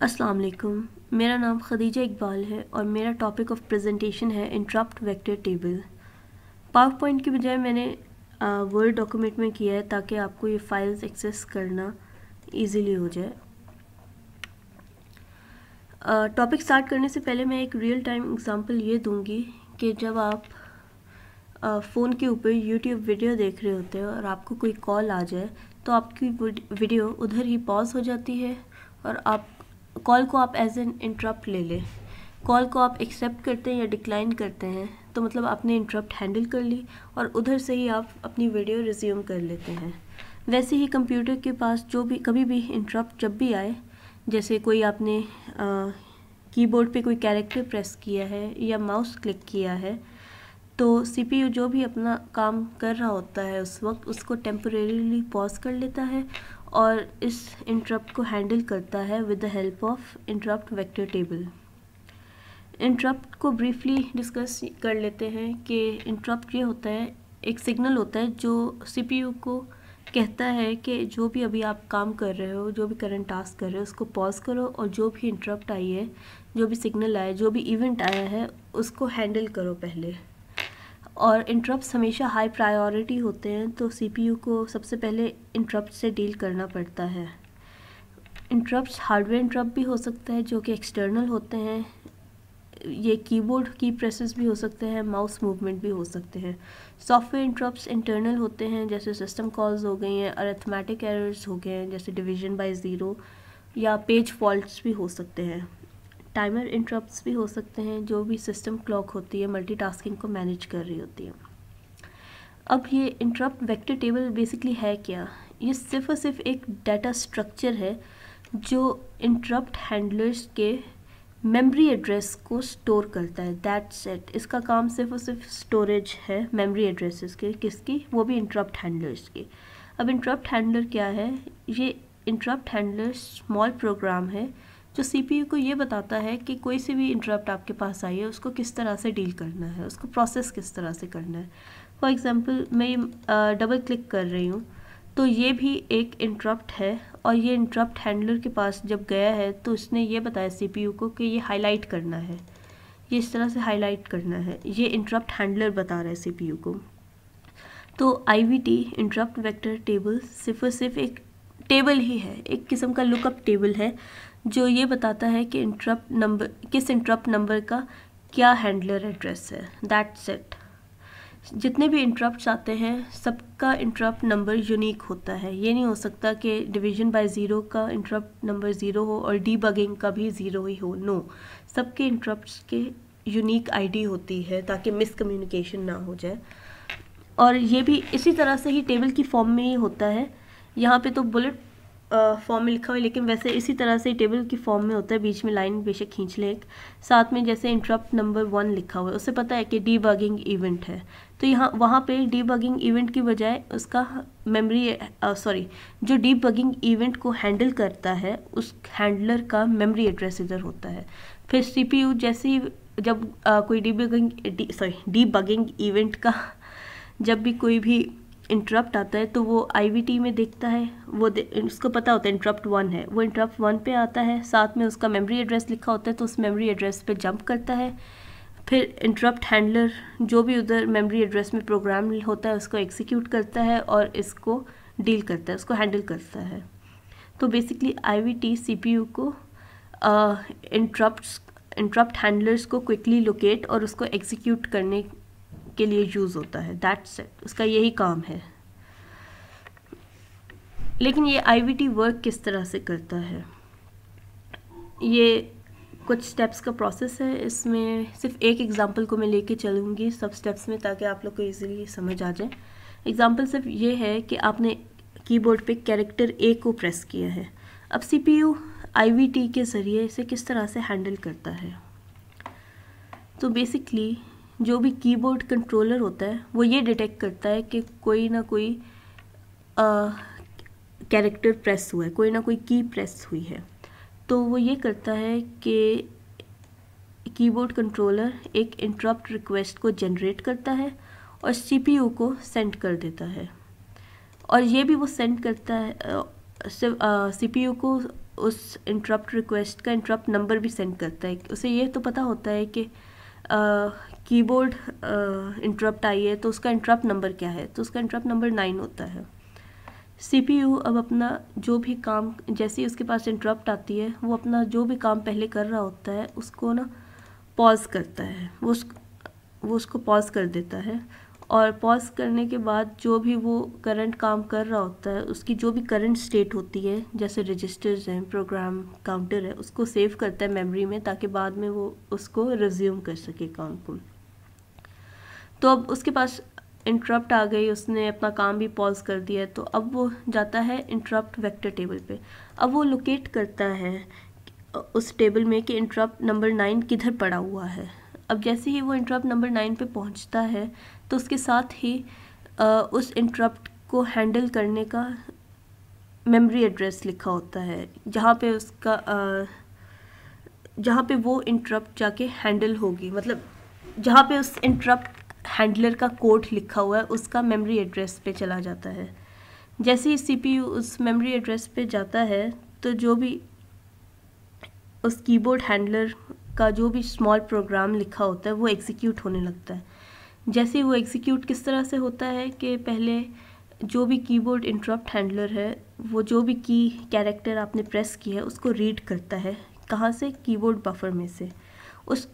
अस्सलाम वालेकुम। मेरा नाम खदीजा इकबाल है और मेरा टॉपिक ऑफ प्रेजेंटेशन है interrupt vector table. Power point की बजाय मैंने वर्ड डॉक्यूमेंट में किया है ताकि आपको ये फाइल्स एक्सेस करना इजीली हो जाए। टॉपिक स्टार्ट करने से पहले मैं एक रियल टाइम एग्जांपल ये दूंगी कि जब आप फ़ोन के ऊपर यूट्यूब वीडियो देख रहे होते हैं और आपको कोई कॉल आ जाए तो आपकी वीडियो उधर ही पॉज हो जाती है और आप कॉल को आप एज एन इंटरप्ट ले लें। कॉल को आप एक्सेप्ट करते हैं या डिक्लाइन करते हैं तो मतलब आपने इंटरप्ट हैंडल कर ली और उधर से ही आप अपनी वीडियो रिज्यूम कर लेते हैं। वैसे ही कंप्यूटर के पास जो भी कभी भी इंटरप्ट जब भी आए, जैसे कोई आपने कीबोर्ड पे कोई कैरेक्टर प्रेस किया है या माउस क्लिक किया है, तो सीपीयू जो भी अपना काम कर रहा होता है उस वक्त उसको टेम्परेरीली पॉज कर लेता है और इस इंटरप्ट को हैंडल करता है with the help of interrupt vector table. Interrupt को ब्रीफली डिस्कस कर लेते हैं कि इंटरप्ट ये होता है, एक सिग्नल होता है जो सीपीयू को कहता है कि जो भी अभी आप काम कर रहे हो, जो भी करंट टास्क कर रहे हो उसको पॉज करो और जो भी इंटरप्ट आई है, जो भी सिग्नल आया, जो भी इवेंट आया है उसको हैंडल करो पहले। और इंटरप्ट्स हमेशा हाई प्रायोरिटी होते हैं तो सीपीयू को सबसे पहले इंटरप्ट से डील करना पड़ता है। इंटरप्ट्स हार्डवेयर इंटरप्ट भी हो सकता है जो कि एक्सटर्नल होते हैं, ये कीबोर्ड की प्रेसेस भी हो सकते हैं, माउस मूवमेंट भी हो सकते हैं। सॉफ्टवेयर इंटरप्ट्स इंटरनल होते हैं जैसे सिस्टम कॉल्स हो गई हैं, अरिथमेटिक एरर्स हो गए हैं जैसे डिवीजन बाय ज़ीरो, या पेज फॉल्ट्स भी हो सकते हैं। टाइमर इंटरप्ट्स भी हो सकते हैं जो भी सिस्टम क्लॉक होती है मल्टीटास्किंग को मैनेज कर रही होती है। अब ये इंटरप्ट वेक्टर टेबल बेसिकली है क्या? ये सिर्फ और सिर्फ एक डाटा स्ट्रक्चर है जो इंटरप्ट हैंडलर्स के मेमोरी एड्रेस को स्टोर करता है। That's it. इसका काम सिर्फ और सिर्फ स्टोरेज है मेमोरी एड्रेसेस के। किसकी? वो भी इंटरप्ट हैंडलर्स के। अब इंटरप्ट हैंडलर क्या है? ये इंटरप्ट हैंडलर स्मॉल प्रोग्राम है जो सीपीयू को ये बताता है कि कोई सी भी इंटरप्ट आपके पास आई है उसको किस तरह से डील करना है, उसको प्रोसेस किस तरह से करना है। फॉर एग्जांपल मैं ये डबल क्लिक कर रही हूँ तो ये भी एक इंटरप्ट है और ये इंटरप्ट हैंडलर के पास जब गया है तो उसने ये बताया सीपीयू को कि ये हाईलाइट करना है, ये इस तरह से हाईलाइट करना है। ये इंटरप्ट हैंडलर बता रहा है सीपीयू को। तो आईवीटी इंटरप्ट वेक्टर टेबल सिर्फ और सिर्फ एक टेबल ही है, एक किस्म का लुकअप टेबल है जो ये बताता है कि इंटरप्ट नंबर, किस इंटरप्ट नंबर का क्या हैंडलर एड्रेस है। That's it. जितने भी इंटरप्ट्स आते हैं सबका इंटरप्ट नंबर यूनिक होता है। ये नहीं हो सकता कि डिवीजन बाय ज़ीरो का इंटरप्ट नंबर ज़ीरो हो और डीबगिंग का भी ज़ीरो ही हो। नो, सबके इंटरप्ट्स के यूनिक आईडी होती है ताकि मिसकम्युनिकेशन ना हो जाए। और ये भी इसी तरह से ही टेबल की फॉर्म में ही होता है। यहाँ पे तो बुलेट फॉर्म में लिखा हुआ है लेकिन वैसे इसी तरह से टेबल की फॉर्म में होता है। बीच में लाइन बेशक खींच ले एक, साथ में जैसे इंटरप्ट नंबर 1 लिखा हुआ है, उससे पता है कि डीबगिंग इवेंट है। तो यहाँ वहाँ पे डीबगिंग इवेंट की बजाय उसका मेमोरी जो डीबगिंग इवेंट को हैंडल करता है उस हैंडलर का मेमोरी एड्रेस इधर होता है। फिर सीपीयू जैसे ही जब कोई डीबगिंग इवेंट का जब भी कोई भी इंटरप्ट आता है तो वो आईवीटी में देखता है, वो उसको पता होता है इंटरप्ट 1 है, वो इंटरप्ट 1 पे आता है, साथ में उसका मेमोरी एड्रेस लिखा होता है तो उस मेमोरी एड्रेस पे जंप करता है। फिर इंटरप्ट हैंडलर जो भी उधर मेमोरी एड्रेस में प्रोग्राम होता है उसको एग्जीक्यूट करता है और इसको डील करता है, उसको हैंडल करता है। तो बेसिकली आईवीटी सीपीयू को इंटरप्ट हैंडलर्स को क्विकली लोकेट और उसको एग्जीक्यूट करने के लिए यूज़ होता है। दैट्स इट, उसका यही काम है। लेकिन ये आईवीटी वर्क किस तरह से करता है? ये कुछ स्टेप्स का प्रोसेस है। इसमें सिर्फ एक एग्जांपल को मैं लेके चलूँगी सब स्टेप्स में ताकि आप लोग को इजीली समझ आ जाए। एग्जांपल सिर्फ ये है कि आपने कीबोर्ड पे कैरेक्टर ए को प्रेस किया है। अब सीपीयू आईवीटी के ज़रिए इसे किस तरह से हैंडल करता है? तो बेसिकली जो भी कीबोर्ड कंट्रोलर होता है वो ये डिटेक्ट करता है कि कोई ना कोई कैरेक्टर प्रेस हुआ है, कोई ना कोई की प्रेस हुई है। तो वो ये करता है कि कीबोर्ड कंट्रोलर एक इंटरप्ट रिक्वेस्ट को जनरेट करता है और सीपीयू को सेंड कर देता है। और ये भी वो सेंड करता है सीपीयू को उस इंटरप्ट रिक्वेस्ट का इंटरप्ट नंबर भी सेंड करता है। उसे ये तो पता होता है कि कीबोर्ड इंटरप्ट आई है तो उसका इंटरप्ट नंबर क्या है, तो उसका इंटरप्ट नंबर 9 होता है। CPU अब अपना जो भी काम, जैसे ही उसके पास इंटरप्ट आती है, वो अपना जो भी काम पहले कर रहा होता है उसको ना पॉज करता है, वो उसको पॉज कर देता है, और पॉज करने के बाद जो भी वो करंट काम कर रहा होता है उसकी जो भी करंट स्टेट होती है, जैसे रजिस्टर्स हैं, प्रोग्राम काउंटर है, उसको सेव करता है मेमोरी में, ताकि बाद में वो उसको रिज्यूम कर सके काम को। तो अब उसके पास इंटरप्ट आ गई, उसने अपना काम भी पॉज कर दिया है, तो अब वो जाता है इंटरप्ट वेक्टर टेबल पे। अब वो लोकेट करता है उस टेबल में कि इंटरप्ट नंबर 9 किधर पड़ा हुआ है। अब जैसे ही वो इंटरप्ट नंबर 9 पे पहुंचता है तो उसके साथ ही उस इंटरप्ट को हैंडल करने का मेमोरी एड्रेस लिखा होता है, जहाँ पे वो इंटरप्ट जाके हैंडल होगी, मतलब जहाँ पे उस इंटरप्ट हैंडलर का कोड लिखा हुआ है उसका मेमोरी एड्रेस पे चला जाता है। जैसे ही CPU उस मेमोरी एड्रेस पे जाता है तो जो भी उस कीबोर्ड हैंडलर का जो भी स्मॉल प्रोग्राम लिखा होता है वो एग्जीक्यूट होने लगता है। जैसे ही वो एग्जीक्यूट किस तरह से होता है कि पहले जो भी कीबोर्ड इंटरप्ट हैंडलर है वो जो भी की कैरेक्टर आपने प्रेस की है उसको रीड करता है, कहाँ से, कीबोर्ड बफर में से। उस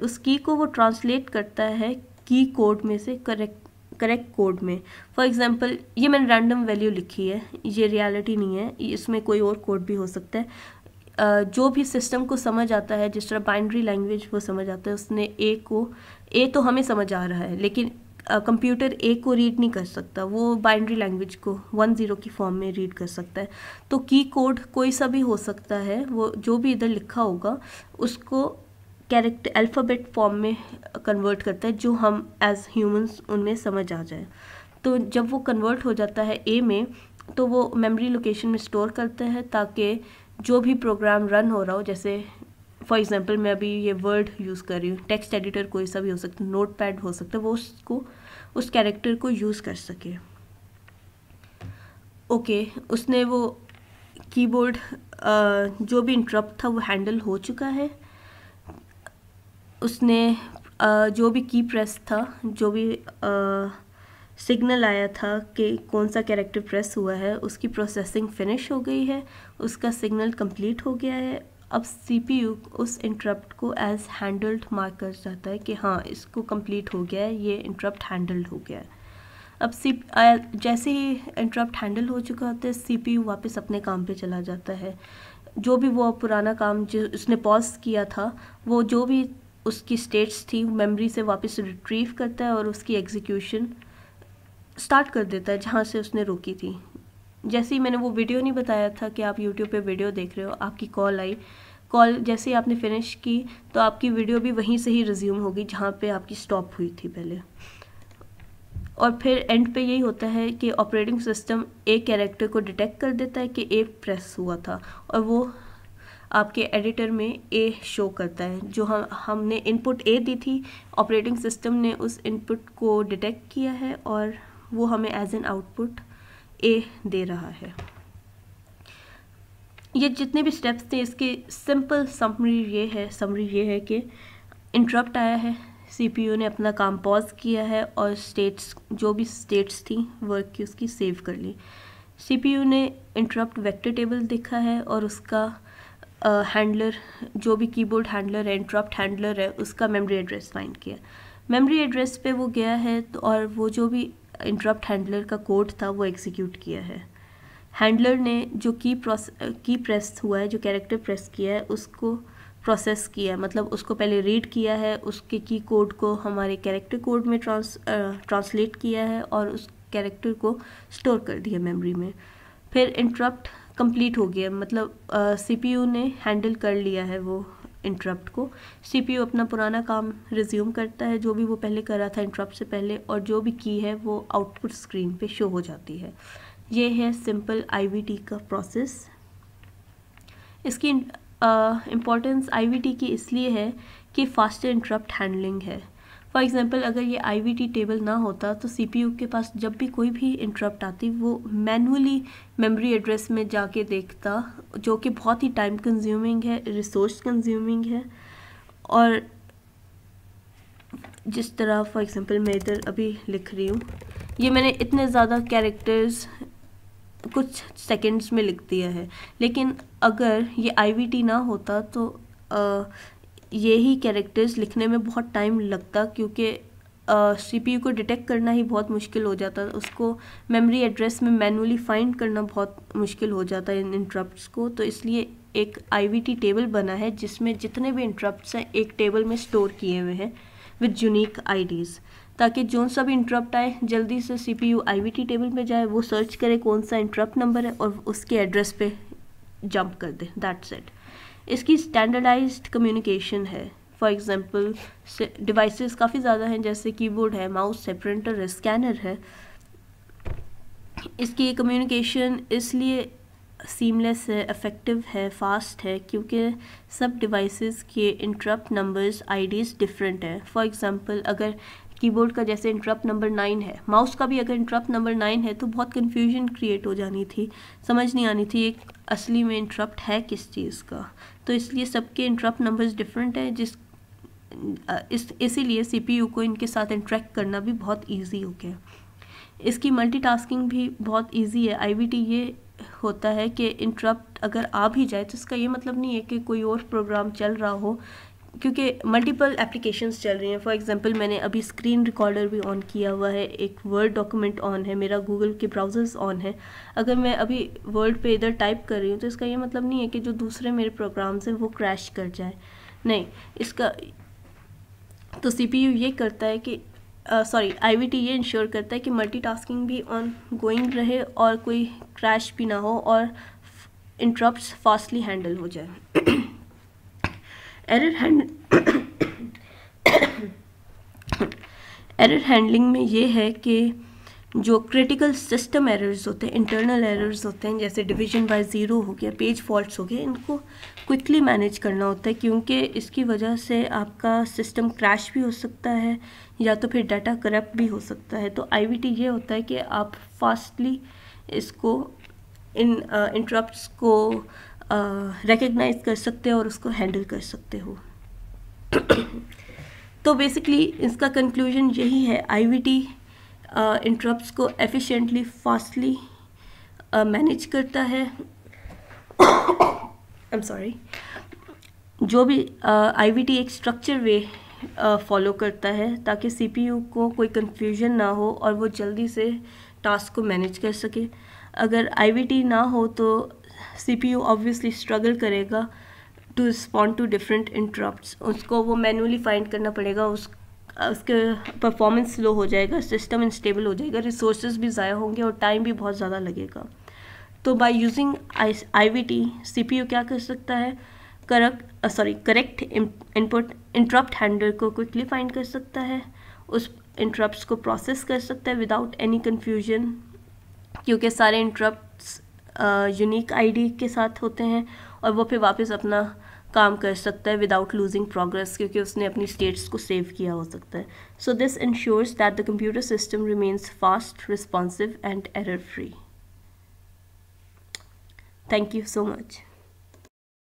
उस की को वो ट्रांसलेट करता है की कोड में से करेक्ट कोड में। फॉर एग्जांपल ये मैंने रैंडम वैल्यू लिखी है, ये रियलिटी नहीं है, इसमें कोई और कोड भी हो सकता है। जो भी सिस्टम को समझ आता है, जिस तरह बाइनरी लैंग्वेज वो समझ आता है, उसने ए तो हमें समझ आ रहा है, लेकिन कंप्यूटर ए को रीड नहीं कर सकता, वो बाइनरी लैंग्वेज को 1-0 की फॉर्म में रीड कर सकता है। तो की कोड कोई सा भी हो सकता है, वो जो भी इधर लिखा होगा उसको कैरेक्टर अल्फ़ाबेट फॉर्म में कन्वर्ट करता है, जो हम एज ह्यूमंस उनमें समझ आ जाए। तो जब वो कन्वर्ट हो जाता है ए में, तो वो मेमोरी लोकेशन में स्टोर करते हैं, ताकि जो भी प्रोग्राम रन हो रहा हो, जैसे फॉर एग्जांपल मैं अभी ये वर्ड यूज़ कर रही हूँ, टेक्स्ट एडिटर कोई सा भी हो सकता है, नोटपैड हो सकता है, वो उसको उस कैरेक्टर को यूज़ कर सके। ओके, उसने वो कीबोर्ड जो भी इंटरप्ट था वो हैंडल हो चुका है। उसने जो भी की प्रेस था, जो भी सिग्नल आया था कि कौन सा कैरेक्टर प्रेस हुआ है, उसकी प्रोसेसिंग फिनिश हो गई है, उसका सिग्नल कंप्लीट हो गया है। अब CPU उस इंटरप्ट को एज हैंडल्ड मार्क कर जाता है कि हाँ, इसको कंप्लीट हो गया है, ये इंटरप्ट हैंडल्ड हो गया है। अब जैसे ही इंटरप्ट हैंडल हो चुका होता है, CPU वापस अपने काम पे चला जाता है। जो भी वो पुराना काम जो उसने पॉज किया था, वो जो भी उसकी स्टेट्स थी मेमोरी से वापस रिट्रीव करता है और उसकी एग्जीक्यूशन स्टार्ट कर देता है जहाँ से उसने रोकी थी। जैसे ही मैंने वो वीडियो नहीं बताया था कि आप YouTube पे वीडियो देख रहे हो, आपकी कॉल आई, कॉल जैसे ही आपने फिनिश की तो आपकी वीडियो भी वहीं से ही रिज्यूम होगी जहाँ पे आपकी स्टॉप हुई थी पहले। और फिर एंड पे यही होता है कि ऑपरेटिंग सिस्टम ए कैरेक्टर को डिटेक्ट कर देता है कि ए प्रेस हुआ था, और वो आपके एडिटर में ए शो करता है। जो हमने इनपुट ए दी थी, ऑपरेटिंग सिस्टम ने उस इनपुट को डिटेक्ट किया है और वो हमें एज एन आउटपुट ए दे रहा है। ये जितने भी स्टेप्स थे, इसकी सिंपल समरी ये है कि इंटरप्ट आया है, CPU ने अपना काम पॉज किया है और जो भी स्टेट्स थी वर्क की उसकी सेव कर ली। CPU ने इंटरप्ट वेक्टर टेबल देखा है और उसका हैंडलर, जो भी कीबोर्ड हैंडलर है, इंटरप्ट हैंडलर है, उसका मेमोरी एड्रेस फाइंड किया। मेमोरी एड्रेस पे वो गया है और वो जो भी इंटरप्ट हैंडलर का कोड था वो एग्जीक्यूट किया है। हैंडलर ने जो की प्रेस हुआ है, जो कैरेक्टर प्रेस किया है, उसको प्रोसेस किया, मतलब उसको पहले रीड किया है, उसके की कोड को हमारे कैरेक्टर कोड में ट्रांसलेट किया है और उस कैरेक्टर को स्टोर कर दिया मेमोरी में। फिर इंटरप्ट कंप्लीट हो गया, मतलब CPU ने हैंडल कर लिया है वो इंटरप्ट को। CPU अपना पुराना काम रिज्यूम करता है, जो भी वो पहले कर रहा था इंटरप्ट से पहले, और जो भी की है वो आउटपुट स्क्रीन पे शो हो जाती है। ये है सिंपल IVT का प्रोसेस। इसकी इम्पॉर्टेंस IVT की इसलिए है कि फास्टर इंटरप्ट हैंडलिंग है। फॉर एग्जांपल अगर ये आईवीटी टेबल ना होता तो सीपीयू के पास जब भी कोई भी इंटरप्ट आती वो मैनुअली मेमोरी एड्रेस में जाके देखता, जो कि बहुत ही टाइम कंज्यूमिंग है, रिसोर्स कंज्यूमिंग है। और जिस तरह फॉर एग्जांपल मैं इधर अभी लिख रही हूँ, ये मैंने इतने ज़्यादा कैरेक्टर्स कुछ सेकंड्स में लिख दिया है, लेकिन अगर ये आईवीटी ना होता तो यही कैरेक्टर्स लिखने में बहुत टाइम लगता, क्योंकि सीपीयू को डिटेक्ट करना ही बहुत मुश्किल हो जाता, उसको मेमोरी एड्रेस में मैनुअली फाइंड करना बहुत मुश्किल हो जाता है इन इंटरप्ट्स को। तो इसलिए एक आईवीटी टेबल बना है जिसमें जितने भी इंटरप्ट्स हैं एक टेबल में स्टोर किए हुए हैं विद यूनिक आईडीज़, ताकि जो सा भी इंटरप्ट आए जल्दी से सीपीयू आईवीटी टेबल में जाए, वो सर्च करे कौन सा इंटरप्ट नंबर है और उसके एड्रेस पे जंप कर दे, दैट्स इट। इसकी स्टैंडर्डाइज्ड कम्युनिकेशन है। फॉर एग्जांपल डिवाइसेस काफ़ी ज़्यादा हैं, जैसे कीबोर्ड है, माउस है, प्रिंटर है, स्कैनर है। इसकी कम्युनिकेशन इसलिए सीमलेस है, इफ़ेक्टिव है, फास्ट है, क्योंकि सब डिवाइसेस के इंटरप्ट नंबर्स आईडीज़ डिफरेंट है। फॉर एग्जांपल अगर कीबोर्ड का जैसे इंटरप्ट नंबर 9 है, माउस का भी अगर इंटरप्ट नंबर 9 है तो बहुत कन्फ्यूजन क्रिएट हो जानी थी, समझ नहीं आनी थी एक असली में इंटरप्ट है किस चीज़ का। तो इसलिए सबके इंटरप्ट नंबर्स डिफरेंट है, इसीलिए सीपीयू को इनके साथ इंटरेक्ट करना भी बहुत ईजी हो गया। इसकी मल्टीटास्किंग भी बहुत ईजी है। आईवीटी ये होता है कि इंटरप्ट अगर आ भी जाए तो इसका ये मतलब नहीं है कि कोई और प्रोग्राम चल रहा हो, क्योंकि मल्टीपल एप्लीकेशंस चल रही हैं। फॉर एग्जांपल मैंने अभी स्क्रीन रिकॉर्डर भी ऑन किया हुआ है, एक वर्ड डॉक्यूमेंट ऑन है, मेरा गूगल के ब्राउज़र्स ऑन है। अगर मैं अभी वर्ड पे इधर टाइप कर रही हूँ तो इसका ये मतलब नहीं है कि जो दूसरे मेरे प्रोग्राम्स हैं वो क्रैश कर जाए, नहीं। इसका तो सीपीयू ये करता है कि आईवीटी ये इंश्योर करता है कि मल्टीटास्किंग भी ऑन गोइंग रहे और कोई क्रैश भी ना हो और इंटरप्ट्स फास्टली हैंडल हो जाए। एरर हैंडलिंग में ये है कि जो क्रिटिकल सिस्टम एरर्स होते हैं, इंटरनल एरर्स होते हैं, जैसे डिवीजन बाय ज़ीरो हो गया, पेज फॉल्ट्स हो गए, इनको क्विकली मैनेज करना होता है, क्योंकि इसकी वजह से आपका सिस्टम क्रैश भी हो सकता है या तो फिर डाटा करप्ट भी हो सकता है। तो आईवीटी ये होता है कि आप फास्टली इसको इन इंटरप्ट्स को रिकग्नाइज कर सकते हो और उसको हैंडल कर सकते हो। तो बेसिकली इसका कंक्लूजन यही है, आईवीटी इंटरप्ट्स को एफिशिएंटली, फास्टली मैनेज करता है। I am sorry. जो भी आईवीटी एक स्ट्रक्चर वे फॉलो करता है ताकि सीपीयू को कोई कंफ्यूजन ना हो और वो जल्दी से टास्क को मैनेज कर सके। अगर आईवीटी ना हो तो सीपीयू ऑब्वियसली स्ट्रगल करेगा to respond to different interrupts, उसको वो मैनुअली फाइंड करना पड़ेगा, उसके परफॉर्मेंस स्लो हो जाएगा, सिस्टम अनस्टेबल हो जाएगा, रिसोर्सेज भी ज़ाया होंगे और टाइम भी बहुत ज़्यादा लगेगा। तो बाय यूजिंग आईवीटी सीपीयू क्या कर सकता है, करेक्ट इनपुट इंटरप्ट हैंडलर को क्विकली फाइंड कर सकता है, उस इंटरप्ट्स को प्रोसेस कर सकता है विदाउट एनी कन्फ्यूजन, क्योंकि सारे इंटरप्ट्स यूनिक आईडी के साथ होते हैं, और वो फिर वापस अपना काम कर सकता है विदाउट लूजिंग प्रोग्रेस, क्योंकि उसने अपनी स्टेट्स को सेव किया हो सकता है। So this ensures that the computer system remains fast, responsive and error free. Thank you so much.